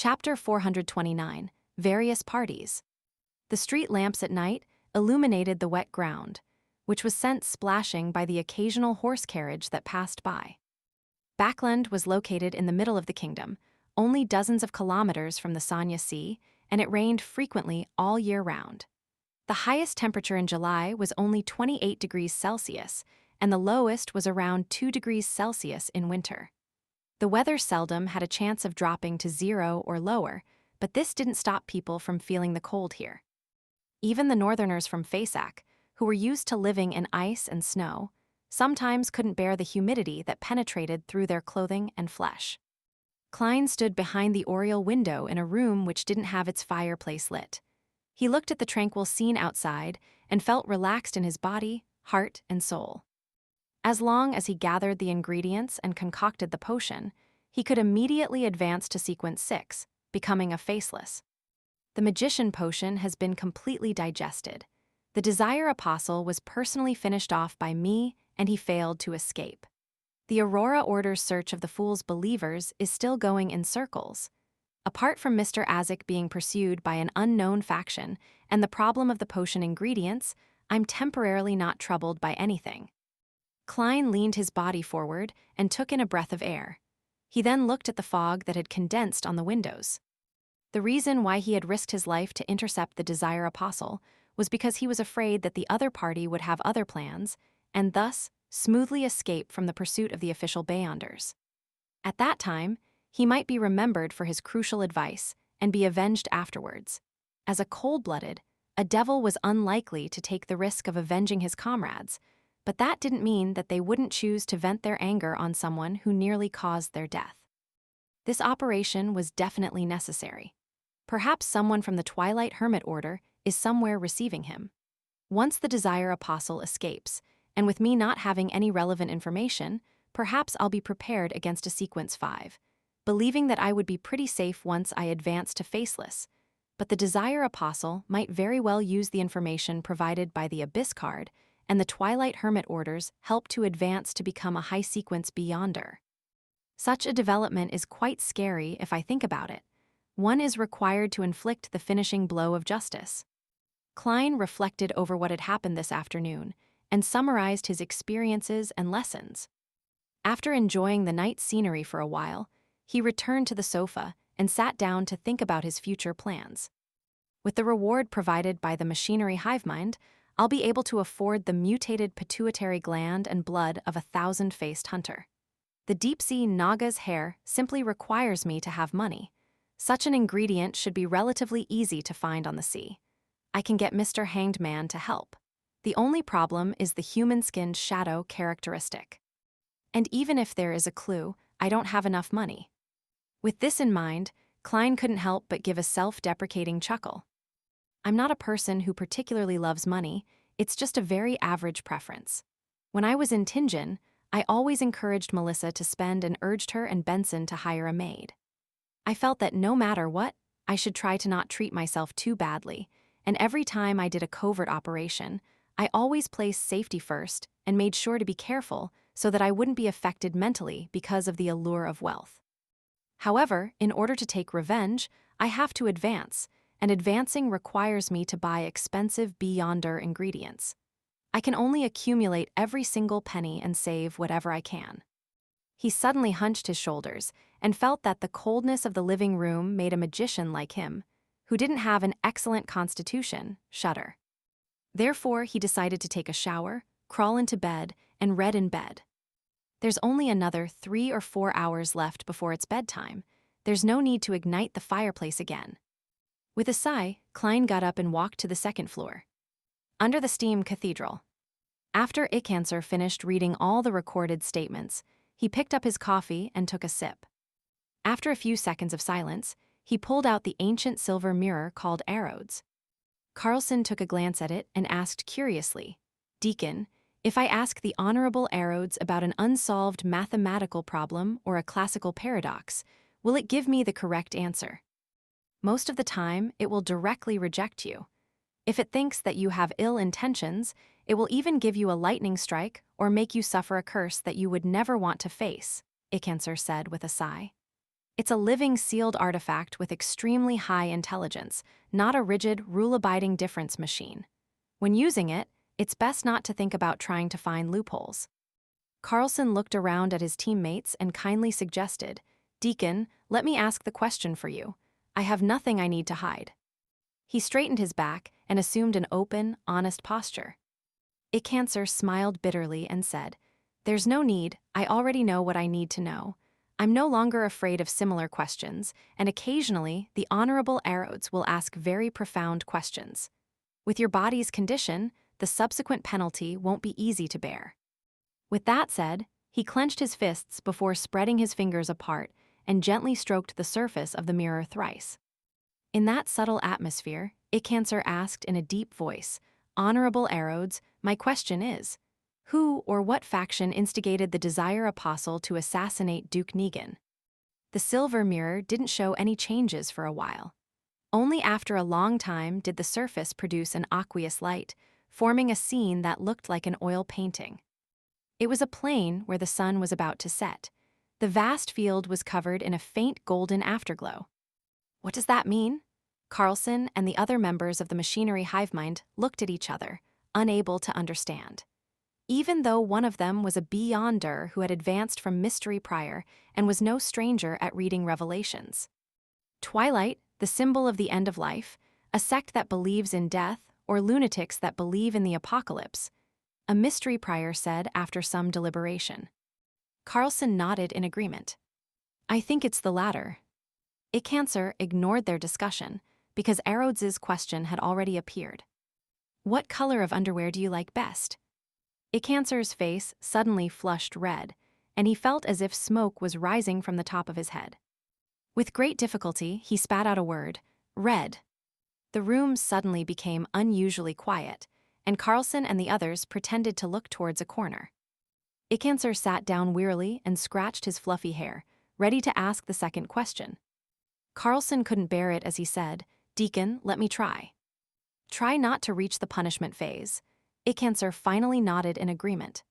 Chapter 429, Various Parties. The street lamps at night illuminated the wet ground, which was sent splashing by the occasional horse carriage that passed by. Backland was located in the middle of the kingdom, only dozens of kilometers from the Sanya Sea, and it rained frequently all year round. The highest temperature in July was only 28 degrees Celsius, and the lowest was around 2 degrees Celsius in winter. The weather seldom had a chance of dropping to 0 or lower, but this didn't stop people from feeling the cold here. Even the northerners from Fasak, who were used to living in ice and snow, sometimes couldn't bear the humidity that penetrated through their clothing and flesh. Klein stood behind the oriel window in a room which didn't have its fireplace lit. He looked at the tranquil scene outside and felt relaxed in his body, heart, and soul. As long as he gathered the ingredients and concocted the potion, he could immediately advance to sequence 6, becoming a faceless. The magician potion has been completely digested. The Desire Apostle was personally finished off by me, and he failed to escape. The Aurora Order's search of the Fool's believers is still going in circles. Apart from Mr. Azik being pursued by an unknown faction and the problem of the potion ingredients, I'm temporarily not troubled by anything. Klein leaned his body forward and took in a breath of air. He then looked at the fog that had condensed on the windows. The reason why he had risked his life to intercept the Desire Apostle was because he was afraid that the other party would have other plans, and thus smoothly escape from the pursuit of the official Beyonders. At that time, he might be remembered for his crucial advice and be avenged afterwards. As a cold-blooded, a devil was unlikely to take the risk of avenging his comrades, but that didn't mean that they wouldn't choose to vent their anger on someone who nearly caused their death. This operation was definitely necessary. Perhaps someone from the Twilight Hermit Order is somewhere receiving him. Once the Desire Apostle escapes, and with me not having any relevant information, perhaps I'll be prepared against a sequence 5, believing that I would be pretty safe once I advance to Faceless, but the Desire Apostle might very well use the information provided by the Abyss card, and the Twilight Hermit Orders help to advance to become a high-sequence Beyonder. Such a development is quite scary if I think about it. One is required to inflict the finishing blow of justice. Klein reflected over what had happened this afternoon and summarized his experiences and lessons. After enjoying the night scenery for a while, he returned to the sofa and sat down to think about his future plans. With the reward provided by the machinery Hivemind, I'll be able to afford the mutated pituitary gland and blood of a 1,000-faced hunter. The deep-sea Naga's hair simply requires me to have money. Such an ingredient should be relatively easy to find on the sea. I can get Mr. Hanged Man to help. The only problem is the human-skinned shadow characteristic. And even if there is a clue, I don't have enough money. With this in mind, Klein couldn't help but give a self-deprecating chuckle. I'm not a person who particularly loves money, it's just a very average preference. When I was in Tingen, I always encouraged Melissa to spend and urged her and Benson to hire a maid. I felt that no matter what, I should try to not treat myself too badly, and every time I did a covert operation, I always placed safety first and made sure to be careful so that I wouldn't be affected mentally because of the allure of wealth. However, in order to take revenge, I have to advance, and advancing requires me to buy expensive Beyonder ingredients. I can only accumulate every single penny and save whatever I can. He suddenly hunched his shoulders and felt that the coldness of the living room made a magician like him, who didn't have an excellent constitution, shudder. Therefore, he decided to take a shower, crawl into bed, and read in bed. There's only another 3 or 4 hours left before it's bedtime. There's no need to ignite the fireplace again. With a sigh, Klein got up and walked to the second floor. Under the steam cathedral. After Ikancer finished reading all the recorded statements, he picked up his coffee and took a sip. After a few seconds of silence, he pulled out the ancient silver mirror called Arodes. Carlson took a glance at it and asked curiously, "Deacon, if I ask the Honorable Arodes about an unsolved mathematical problem or a classical paradox, will it give me the correct answer?" Most of the time, it will directly reject you. If it thinks that you have ill intentions, it will even give you a lightning strike or make you suffer a curse that you would never want to face, Ikancer said with a sigh. It's a living sealed artifact with extremely high intelligence, not a rigid, rule-abiding difference machine. When using it, it's best not to think about trying to find loopholes. Carlson looked around at his teammates and kindly suggested, "Deacon, let me ask the question for you. I have nothing I need to hide." He straightened his back and assumed an open, honest posture. Ickanser smiled bitterly and said, "There's no need, I already know what I need to know. I'm no longer afraid of similar questions, and occasionally the Honorable Arodes will ask very profound questions. With your body's condition, the subsequent penalty won't be easy to bear." With that said, he clenched his fists before spreading his fingers apart and gently stroked the surface of the mirror thrice. In that subtle atmosphere, Ickanser asked in a deep voice, "Honorable Arodes, my question is, who or what faction instigated the Desire Apostle to assassinate Duke Negan?" The silver mirror didn't show any changes for a while. Only after a long time did the surface produce an aqueous light, forming a scene that looked like an oil painting. It was a plain where the sun was about to set. The vast field was covered in a faint golden afterglow. "What does that mean?" Carlson and the other members of the machinery hivemind looked at each other, unable to understand. Even though one of them was a Beyonder who had advanced from mystery prior and was no stranger at reading revelations. Twilight, the symbol of the end of life, a sect that believes in death, or lunatics that believe in the apocalypse, a mystery prior said after some deliberation. Carlson nodded in agreement. "I think it's the latter." Ickanser ignored their discussion because Arodes's question had already appeared. "What color of underwear do you like best?" Ickanser's face suddenly flushed red, and he felt as if smoke was rising from the top of his head. With great difficulty, he spat out a word, "Red." The room suddenly became unusually quiet, and Carlson and the others pretended to look towards a corner. Ickanser sat down wearily and scratched his fluffy hair, ready to ask the second question. Carlson couldn't bear it as he said, "Deacon, let me try." "Try not to reach the punishment phase." Ickanser finally nodded in agreement.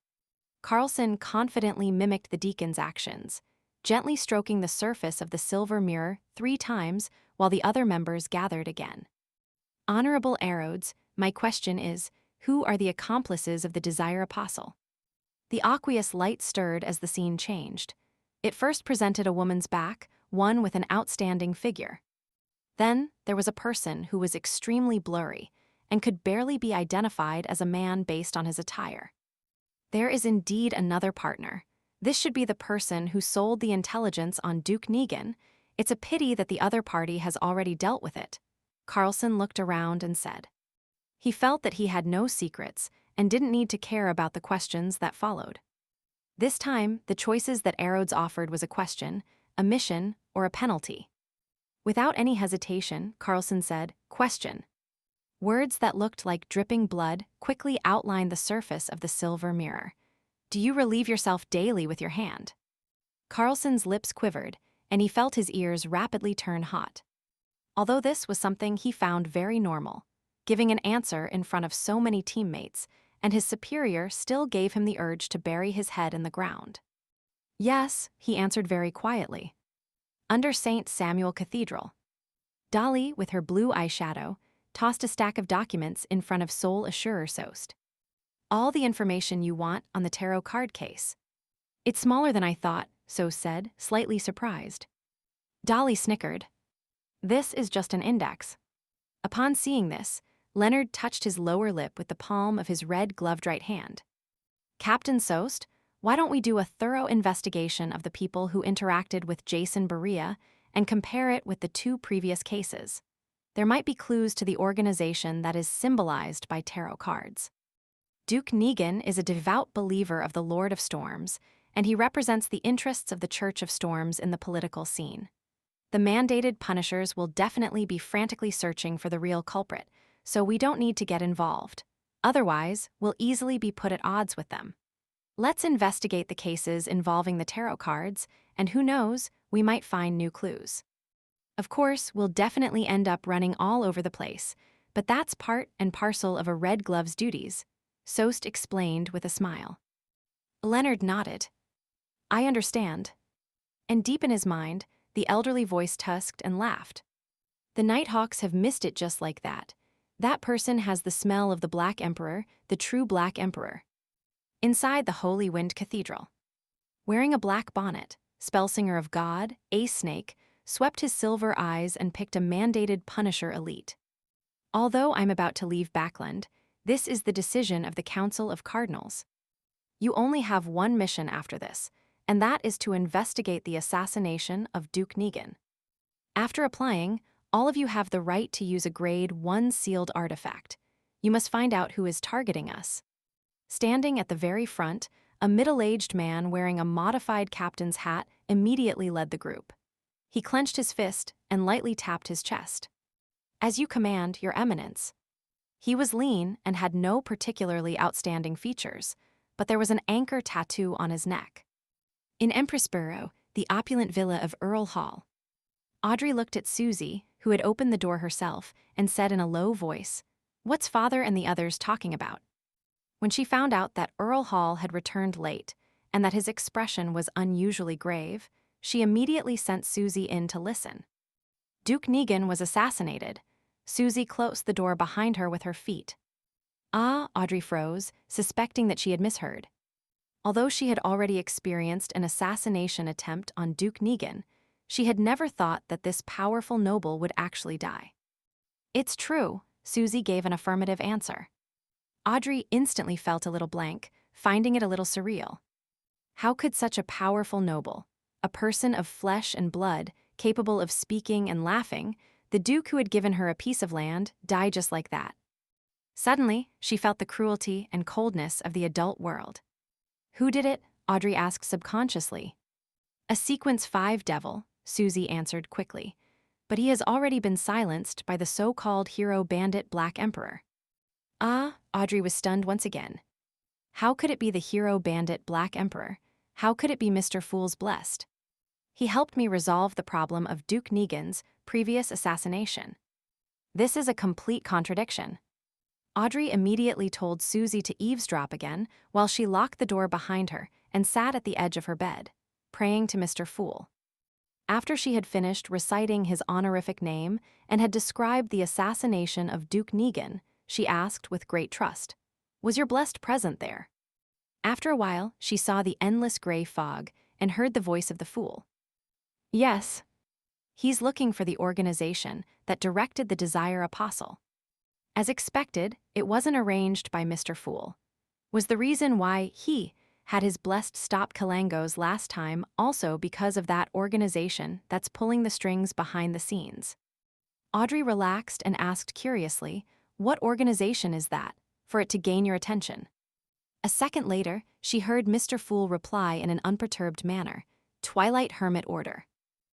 Carlson confidently mimicked the deacon's actions, gently stroking the surface of the silver mirror 3 times while the other members gathered again. "Honorable Arodes, my question is, who are the accomplices of the Desire Apostle?" The aqueous light stirred as the scene changed. It first presented a woman's back, one with an outstanding figure. Then there was a person who was extremely blurry and could barely be identified as a man based on his attire. There is indeed another partner. This should be the person who sold the intelligence on Duke Negan. It's a pity that the other party has already dealt with it. Carlson looked around and said. He felt that he had no secrets and didn't need to care about the questions that followed. This time, the choices that Arodes offered was a question, a mission, or a penalty. Without any hesitation, Carlson said, "Question." Words that looked like dripping blood quickly outlined the surface of the silver mirror. "Do you relieve yourself daily with your hand?" Carlson's lips quivered, and he felt his ears rapidly turn hot. Although this was something he found very normal, giving an answer in front of so many teammates, and his superior still gave him the urge to bury his head in the ground. "Yes," he answered very quietly. "Under St. Samuel Cathedral." Dolly, with her blue eyeshadow, tossed a stack of documents in front of Sol Assurer Sost. "All the information you want on the tarot card case." "It's smaller than I thought," Sost said, slightly surprised. Dolly snickered. "This is just an index." Upon seeing this, Leonard touched his lower lip with the palm of his red-gloved right hand. "Captain Sost, why don't we do a thorough investigation of the people who interacted with Jason Berea and compare it with the 2 previous cases? There might be clues to the organization that is symbolized by tarot cards." Duke Negan is a devout believer of the Lord of Storms, and he represents the interests of the Church of Storms in the political scene. The mandated punishers will definitely be frantically searching for the real culprit, so we don't need to get involved. Otherwise, we'll easily be put at odds with them. Let's investigate the cases involving the tarot cards, and who knows, we might find new clues. Of course, we'll definitely end up running all over the place, but that's part and parcel of a red glove's duties, Sost explained with a smile. Leonard nodded. "I understand." And deep in his mind, the elderly voice tusked and laughed. The Nighthawks have missed it just like that. That person has the smell of the Black Emperor, the true Black Emperor. Inside the Holy Wind Cathedral. Wearing a black bonnet, Spellsinger of God, Ace Snake, swept his silver eyes and picked a mandated Punisher elite. Although I'm about to leave Backland, this is the decision of the Council of Cardinals. You only have one mission after this, and that is to investigate the assassination of Duke Negan. After applying, all of you have the right to use a Grade 1 sealed artifact. You must find out who is targeting us. Standing at the very front, a middle-aged man wearing a modified captain's hat immediately led the group. He clenched his fist and lightly tapped his chest. "As you command, Your Eminence." He was lean and had no particularly outstanding features, but there was an anchor tattoo on his neck. In Empressboro, the opulent villa of Earl Hall. Audrey looked at Susie, who had opened the door herself, and said in a low voice, "What's Father and the others talking about?" When she found out that Earl Hall had returned late and that his expression was unusually grave, she immediately sent Susie in to listen. Duke Negan was assassinated. Susie closed the door behind her with her feet. Ah, Audrey froze, suspecting that she had misheard. Although she had already experienced an assassination attempt on Duke Negan, she had never thought that this powerful noble would actually die. "It's true," Susie gave an affirmative answer. Audrey instantly felt a little blank, finding it a little surreal. How could such a powerful noble, a person of flesh and blood, capable of speaking and laughing, the Duke who had given her a piece of land, die just like that? Suddenly, she felt the cruelty and coldness of the adult world. "Who did it?" Audrey asked subconsciously. "A Sequence 5 devil," Susie answered quickly, "but he has already been silenced by the so-called hero bandit Black Emperor." Ah, Audrey was stunned once again. How could it be the hero bandit Black Emperor? How could it be Mr. Fool's Blessed? He helped me resolve the problem of Duke Negan's previous assassination. This is a complete contradiction. Audrey immediately told Susie to eavesdrop again while she locked the door behind her and sat at the edge of her bed, praying to Mr. Fool. After she had finished reciting his honorific name and had described the assassination of Duke Negan, she asked with great trust, "Was your blessed present there?" After a while, she saw the endless gray fog and heard the voice of the Fool. "Yes. He's looking for the organization that directed the Desire Apostle." As expected, it wasn't arranged by Mr. Fool. Was the reason why he had his blessed stop Kalangos last time also because of that organization that's pulling the strings behind the scenes? Audrey relaxed and asked curiously, "What organization is that, for it to gain your attention?" A second later, she heard Mr. Fool reply in an unperturbed manner, "Twilight Hermit Order."